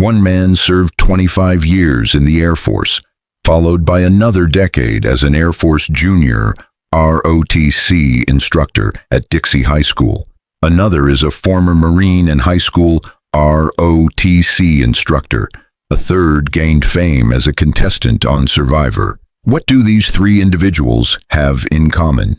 One man served 25 years in the Air Force, followed by another decade as an Air Force Junior ROTC instructor at Dixie High School. Another is a former Marine and high school ROTC instructor. A third gained fame as a contestant on Survivor. What do these three individuals have in common?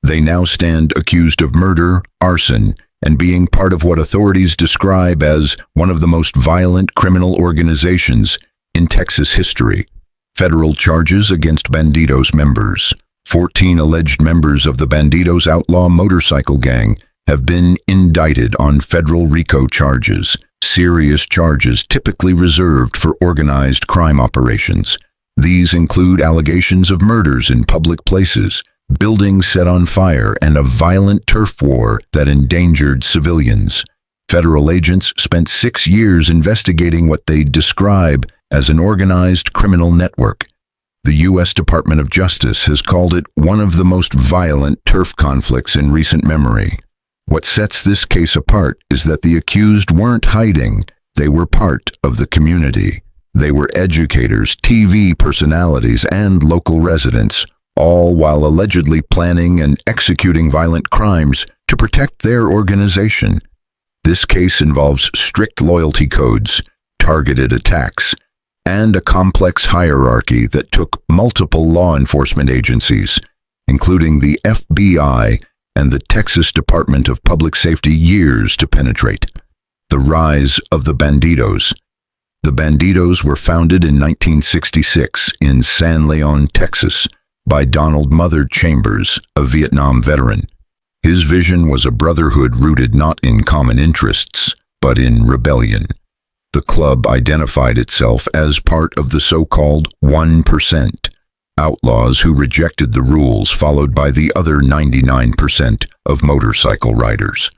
They now stand accused of murder, arson, and being part of what authorities describe as one of the most violent criminal organizations in Texas history. Federal charges against Bandidos members. 14 alleged members of the Bandidos Outlaw Motorcycle Gang have been indicted on federal RICO charges, serious charges typically reserved for organized crime operations. These include allegations of murders in public places, buildings set on fire, and a violent turf war that endangered civilians. Federal agents spent 6 years investigating what they describe as an organized criminal network. The U.S. Department of Justice has called it one of the most violent turf conflicts in recent memory. What sets this case apart is that the accused weren't hiding, they were part of the community. They were educators, TV personalities, and local residents, all while allegedly planning and executing violent crimes to protect their organization. This case involves strict loyalty codes, targeted attacks, and a complex hierarchy that took multiple law enforcement agencies, including the FBI and the Texas Department of Public Safety, years to penetrate. The rise of the Bandidos. The Bandidos were founded in 1966 in San Leon, Texas, by Donald Mother Chambers, a Vietnam veteran. His vision was a brotherhood rooted not in common interests, but in rebellion. The club identified itself as part of the so-called 1%, outlaws who rejected the rules, followed by the other 99% of motorcycle riders.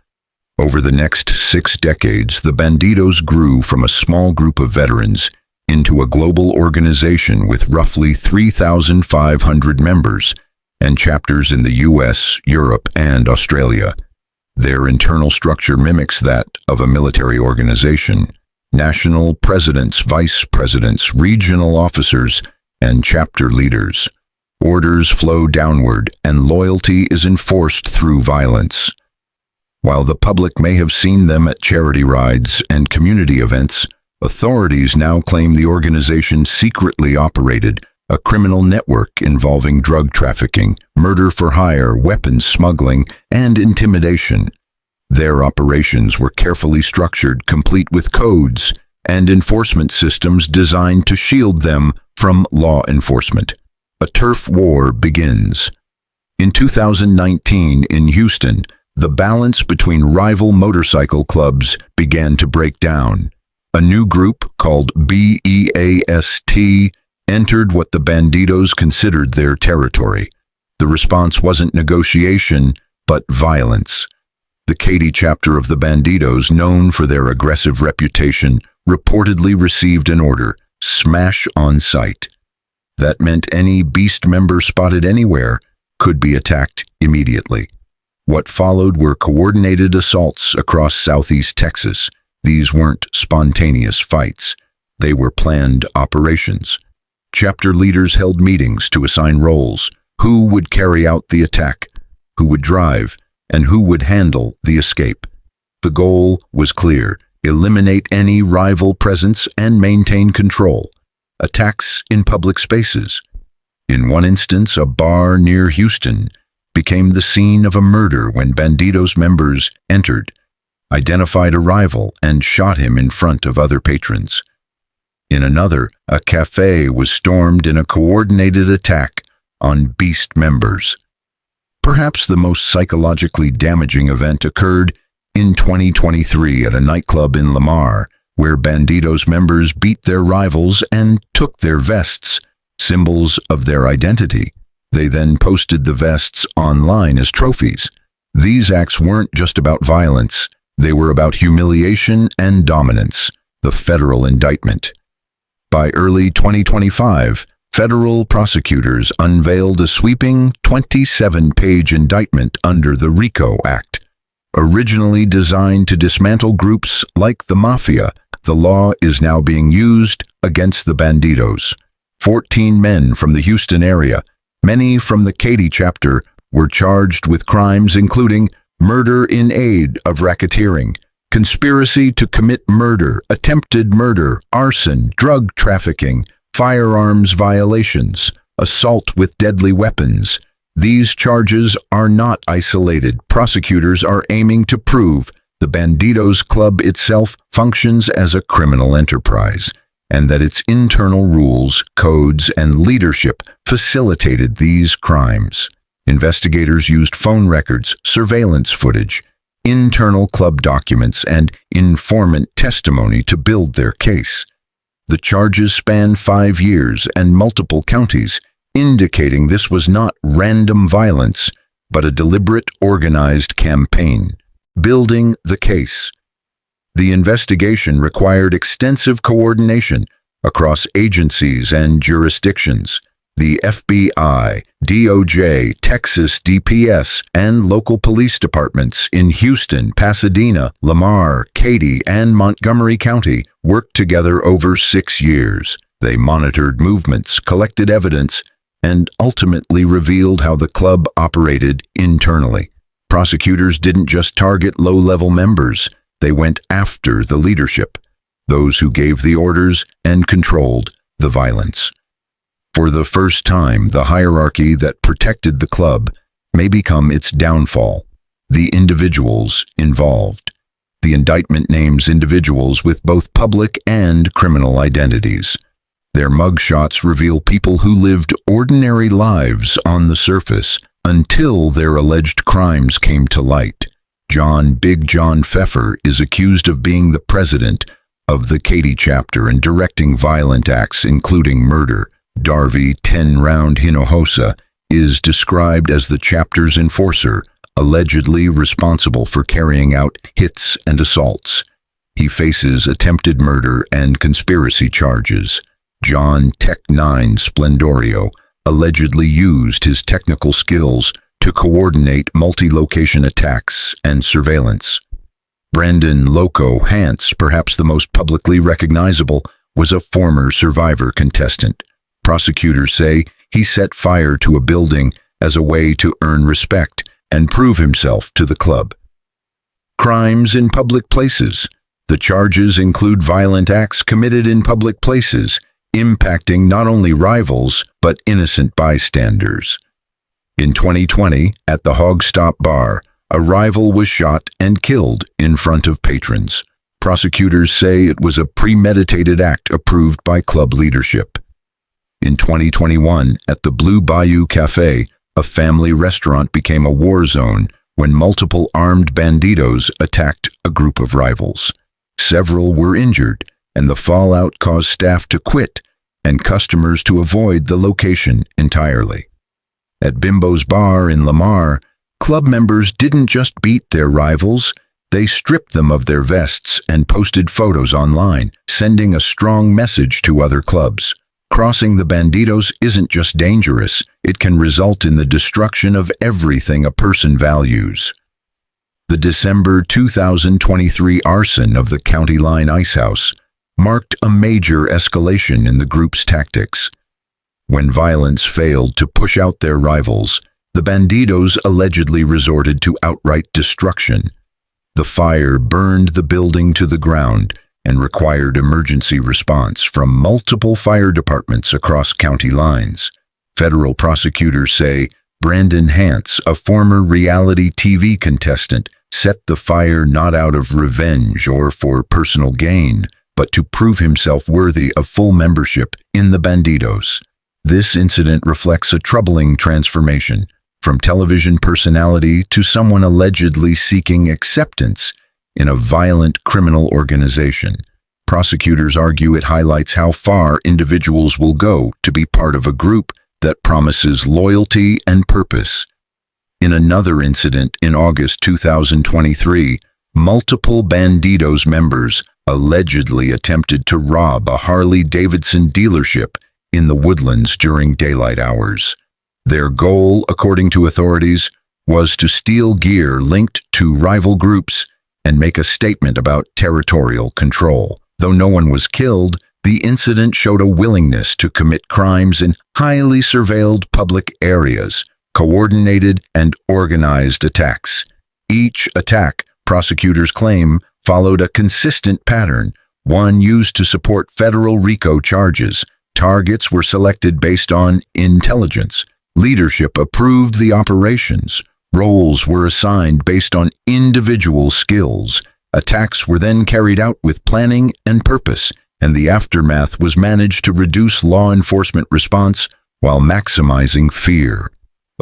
Over the next 6 decades, the Bandidos grew from a small group of veterans into a global organization with roughly 3,500 members and chapters in the US, Europe, and Australia. Their internal structure mimics that of a military organization. National presidents, vice presidents, regional officers, and chapter leaders. Orders flow downward, and loyalty is enforced through violence. While the public may have seen them at charity rides and community events, authorities now claim the organization secretly operated a criminal network involving drug trafficking, murder for hire, weapons smuggling, and intimidation. Their operations were carefully structured, complete with codes and enforcement systems designed to shield them from law enforcement. A turf war begins. In 2019 in Houston, the balance between rival motorcycle clubs began to break down. A new group called BEAST entered what the Bandidos considered their territory. The response wasn't negotiation, but violence. The Katy chapter of the Bandidos, known for their aggressive reputation, reportedly received an order: smash on sight. That meant any beast member spotted anywhere could be attacked immediately. What followed were coordinated assaults across southeast Texas. These weren't spontaneous fights. They were planned operations. Chapter leaders held meetings to assign roles: who would carry out the attack, who would drive, and who would handle the escape. The goal was clear: eliminate any rival presence and maintain control. Attacks in public spaces. In one instance, a bar near Houston became the scene of a murder when Bandidos members entered, identified a rival, and shot him in front of other patrons. In another, a cafe was stormed in a coordinated attack on beast members. Perhaps the most psychologically damaging event occurred in 2023 at a nightclub in Lamar, where Bandidos members beat their rivals and took their vests, symbols of their identity. They then posted the vests online as trophies. These acts weren't just about violence, they were about humiliation and dominance. The federal indictment. By early 2025, federal prosecutors unveiled a sweeping 27-page indictment under the RICO Act. Originally designed to dismantle groups like the Mafia, the law is now being used against the Bandidos. 14 men from the Houston area, many from the Katy chapter, were charged with crimes including murder in aid of racketeering, conspiracy to commit murder, attempted murder, arson, drug trafficking, firearms violations, assault with deadly weapons. These charges are not isolated. Prosecutors are aiming to prove the Bandidos Club itself functions as a criminal enterprise, and that its internal rules, codes, and leadership facilitated these crimes. Investigators used phone records, surveillance footage, internal club documents, and informant testimony to build their case. The charges span 5 years and multiple counties, indicating this was not random violence, but a deliberate, organized campaign. Building the case. The investigation required extensive coordination across agencies and jurisdictions. The FBI, DOJ, Texas DPS, and local police departments in Houston, Pasadena, Lamar, Katy, and Montgomery County worked together over 6 years. They monitored movements, collected evidence, and ultimately revealed how the club operated internally. Prosecutors didn't just target low-level members, they went after the leadership, those who gave the orders and controlled the violence. For the first time, the hierarchy that protected the club may become its downfall. The individuals involved. The indictment names individuals with both public and criminal identities. Their mugshots reveal people who lived ordinary lives on the surface until their alleged crimes came to light. Big John Pfeffer is accused of being the president of the Katy chapter and directing violent acts including murder. Darby 10-Round Hinojosa is described as the chapter's enforcer, allegedly responsible for carrying out hits and assaults. He faces attempted murder and conspiracy charges. John Tech 9 Splendorio allegedly used his technical skills to coordinate multi-location attacks and surveillance. Brandon Loco Hance, perhaps the most publicly recognizable, was a former Survivor contestant. Prosecutors say he set fire to a building as a way to earn respect and prove himself to the club. Crimes in public places. The charges include violent acts committed in public places, impacting not only rivals but innocent bystanders. In 2020, at the Hog Stop Bar, a rival was shot and killed in front of patrons. Prosecutors say it was a premeditated act approved by club leadership. In 2021, at the Blue Bayou Cafe, a family restaurant became a war zone when multiple armed bandidos attacked a group of rivals. Several were injured, and the fallout caused staff to quit and customers to avoid the location entirely. At Bimbo's Bar in Lamar, club members didn't just beat their rivals, they stripped them of their vests and posted photos online, sending a strong message to other clubs. Crossing the Bandidos isn't just dangerous, it can result in the destruction of everything a person values. The December 2023 arson of the County Line Ice House marked a major escalation in the group's tactics. When violence failed to push out their rivals, the Bandidos allegedly resorted to outright destruction. The fire burned the building to the ground and required emergency response from multiple fire departments across county lines. Federal prosecutors say Brandon Hance, a former reality TV contestant, set the fire not out of revenge or for personal gain, but to prove himself worthy of full membership in the Bandidos. This incident reflects a troubling transformation, from television personality to someone allegedly seeking acceptance in a violent criminal organization. Prosecutors argue it highlights how far individuals will go to be part of a group that promises loyalty and purpose. In another incident in August 2023, multiple Bandidos members allegedly attempted to rob a Harley-Davidson dealership in the Woodlands during daylight hours. Their goal, according to authorities, was to steal gear linked to rival groups and make a statement about territorial control. Though no one was killed, the incident showed a willingness to commit crimes in highly surveilled public areas, coordinated and organized attacks. Each attack, prosecutors claim, followed a consistent pattern, one used to support federal RICO charges. Targets were selected based on intelligence. Leadership approved the operations. Roles were assigned based on individual skills. Attacks were then carried out with planning and purpose, and the aftermath was managed to reduce law enforcement response while maximizing fear.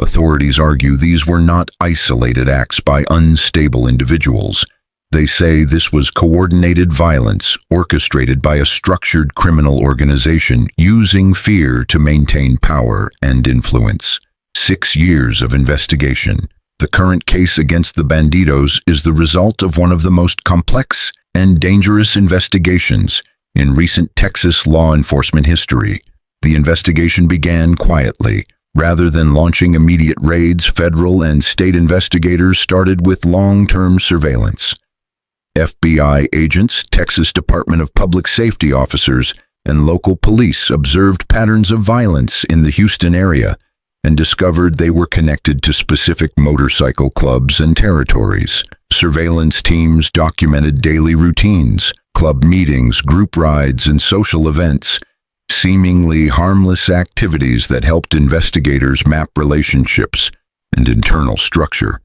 Authorities argue these were not isolated acts by unstable individuals. They say this was coordinated violence orchestrated by a structured criminal organization using fear to maintain power and influence. 6 years of investigation. The current case against the Bandidos is the result of one of the most complex and dangerous investigations in recent Texas law enforcement history. The investigation began quietly. Rather than launching immediate raids, federal and state investigators started with long-term surveillance. FBI agents, Texas Department of Public Safety officers, and local police observed patterns of violence in the Houston area and discovered they were connected to specific motorcycle clubs and territories. Surveillance teams documented daily routines, club meetings, group rides, and social events, seemingly harmless activities that helped investigators map relationships and internal structure.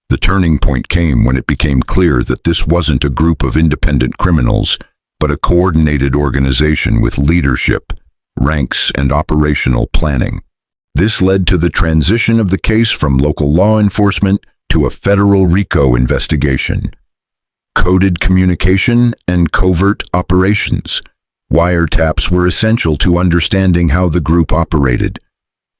The turning point came when it became clear that this wasn't a group of independent criminals, but a coordinated organization with leadership, ranks, and operational planning. This led to the transition of the case from local law enforcement to a federal RICO investigation. Coded communication and covert operations. Wiretaps were essential to understanding how the group operated.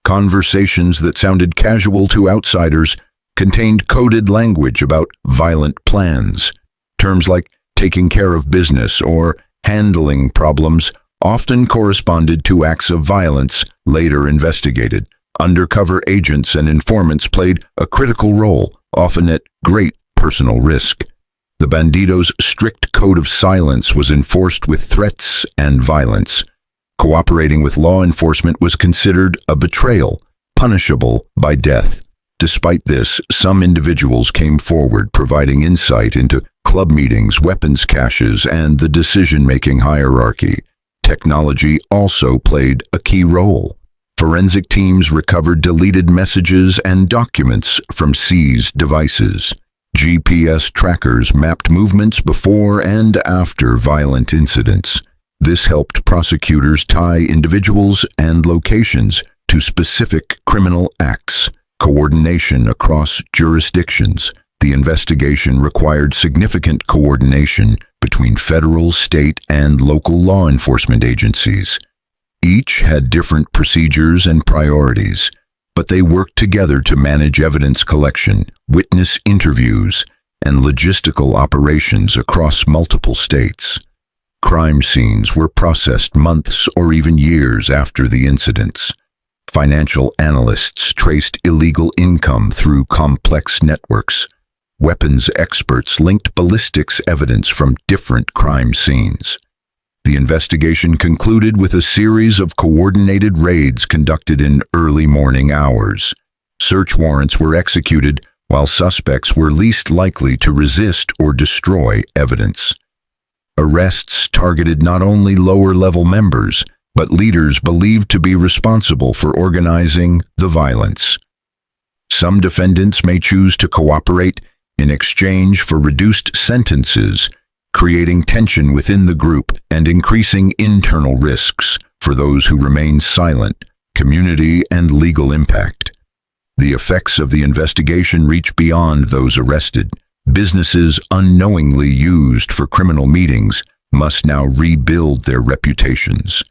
Conversations that sounded casual to outsiders contained coded language about violent plans. Terms like taking care of business or handling problems often corresponded to acts of violence later investigated. Undercover agents and informants played a critical role, often at great personal risk. The Bandidos' strict code of silence was enforced with threats and violence. Cooperating with law enforcement was considered a betrayal, punishable by death. Despite this, some individuals came forward providing insight into club meetings, weapons caches, and the decision-making hierarchy. Technology also played a key role. Forensic teams recovered deleted messages and documents from seized devices. GPS trackers mapped movements before and after violent incidents. This helped prosecutors tie individuals and locations to specific criminal acts. Coordination across jurisdictions. The investigation required significant coordination between federal, state, and local law enforcement agencies. Each had different procedures and priorities, but they worked together to manage evidence collection, witness interviews, and logistical operations across multiple states. Crime scenes were processed months or even years after the incidents. Financial analysts traced illegal income through complex networks. Weapons experts linked ballistics evidence from different crime scenes. The investigation concluded with a series of coordinated raids conducted in early morning hours. Search warrants were executed while suspects were least likely to resist or destroy evidence. Arrests targeted not only lower-level members, but leaders believed to be responsible for organizing the violence. Some defendants may choose to cooperate in exchange for reduced sentences, creating tension within the group and increasing internal risks for those who remain silent, community and legal impact. The effects of the investigation reach beyond those arrested. Businesses unknowingly used for criminal meetings must now rebuild their reputations.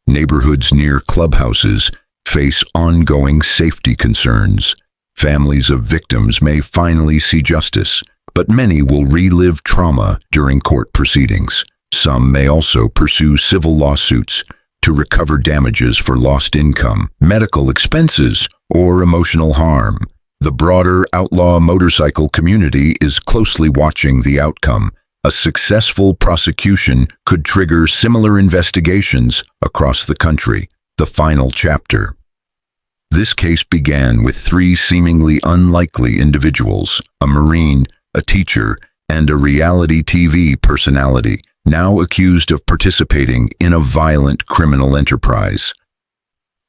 Neighborhoods near clubhouses face ongoing safety concerns. Families of victims may finally see justice, but many will relive trauma during court proceedings. Some may also pursue civil lawsuits to recover damages for lost income, medical expenses, or emotional harm. The broader outlaw motorcycle community is closely watching the outcome. A successful prosecution could trigger similar investigations across the country. The final chapter. This case began with three seemingly unlikely individuals, a Marine, a teacher, and a reality TV personality, now accused of participating in a violent criminal enterprise.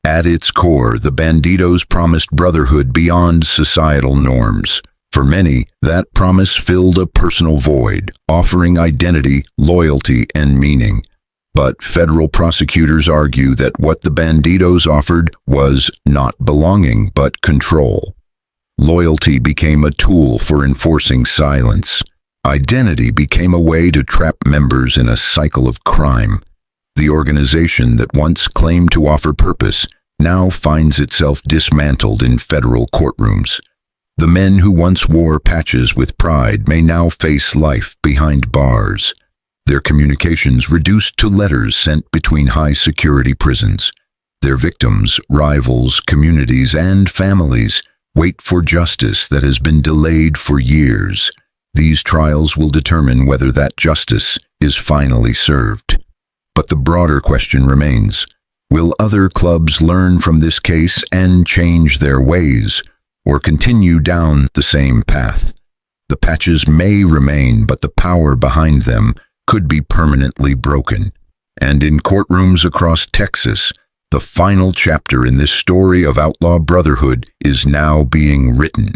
At its core, the Bandidos promised brotherhood beyond societal norms. For many, that promise filled a personal void, offering identity, loyalty, and meaning. But federal prosecutors argue that what the Bandidos offered was not belonging, but control. Loyalty became a tool for enforcing silence. Identity became a way to trap members in a cycle of crime. The organization that once claimed to offer purpose now finds itself dismantled in federal courtrooms. The men who once wore patches with pride may now face life behind bars. Their communications reduced to letters sent between high-security prisons. Their victims, rivals, communities, and families wait for justice that has been delayed for years. These trials will determine whether that justice is finally served. But the broader question remains: will other clubs learn from this case and change their ways, or continue down the same path? The patches may remain, but the power behind them could be permanently broken. And in courtrooms across Texas, the final chapter in this story of outlaw brotherhood is now being written.